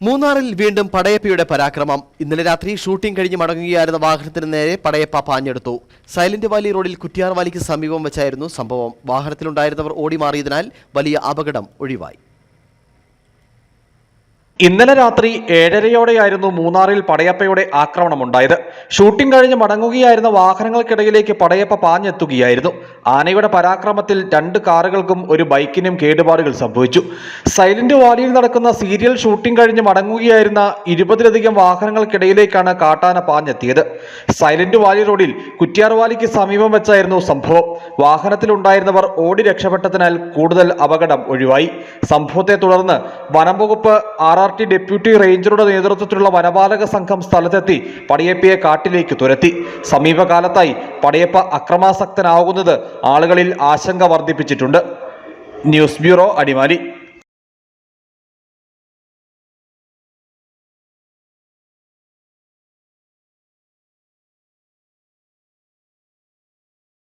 മൂന്നാറിൽ വീണ്ടും പടയപ്പയുടെ പരാക്രമം. ഇന്നലെ രാത്രി ഷൂട്ടിംഗ് കഴിഞ്ഞ് മടങ്ങുകയായിരുന്ന വാഹനത്തിന് നേരെ പടയപ്പ പാഞ്ഞെടുത്തു. സൈലന്റ് വാലി റോഡിൽ കുറ്റിയാർവാലിക്ക് സമീപം വെച്ചായിരുന്നു സംഭവം. വാഹനത്തിലുണ്ടായിരുന്നവർ ഓടി മാറിയതിനാൽ വലിയ അപകടം ഒഴിവായി. ഇന്നലെ രാത്രി 7:30യോടെയായിരുന്നു മൂന്നാറിൽ പടയപ്പയുടെ ആക്രമണമുണ്ടായത്. ഷൂട്ടിംഗ് കഴിഞ്ഞ് മടങ്ങുകയായിരുന്ന വാഹനങ്ങൾക്കിടയിലേക്ക് പടയപ്പ പാഞ്ഞെത്തുകയായിരുന്നു. ആനയുടെ പരാക്രമത്തിൽ 2 കാറുകൾക്കും ഒരു ബൈക്കിനും കേടുപാടുകൾ സംഭവിച്ചു. സൈലന്റ് വാലിയിൽ നടക്കുന്ന സീരിയൽ ഷൂട്ടിംഗ് കഴിഞ്ഞ് മടങ്ങുകയായിരുന്ന 20ലധികം വാഹനങ്ങൾക്കിടയിലേക്കാണ് കാട്ടാന പാഞ്ഞെത്തിയത്. സൈലന്റ് വാലി റോഡിൽ കുറ്റിയാർവാലിക്ക് സമീപം വെച്ചായിരുന്നു സംഭവം. വാഹനത്തിലുണ്ടായിരുന്നവർ ഓടി രക്ഷപ്പെട്ടതിനാൽ കൂടുതൽ അപകടം ഒഴിവായി. സംഭവത്തെ തുടർന്ന് വനംവകുപ്പ് RRT ഡെപ്യൂട്ടി റേഞ്ചറുടെ നേതൃത്വത്തിലുള്ള വനപാലക സംഘം സ്ഥലത്തെത്തി പടയപ്പയെ കാട്ടിലേക്ക് തുരത്തി. സമീപകാലത്തായി പടയപ്പ അക്രമാസക്തനാകുന്നത് ആളുകളിൽ ആശങ്ക വർദ്ധിപ്പിച്ചിട്ടുണ്ട്. News bureau, Adimali.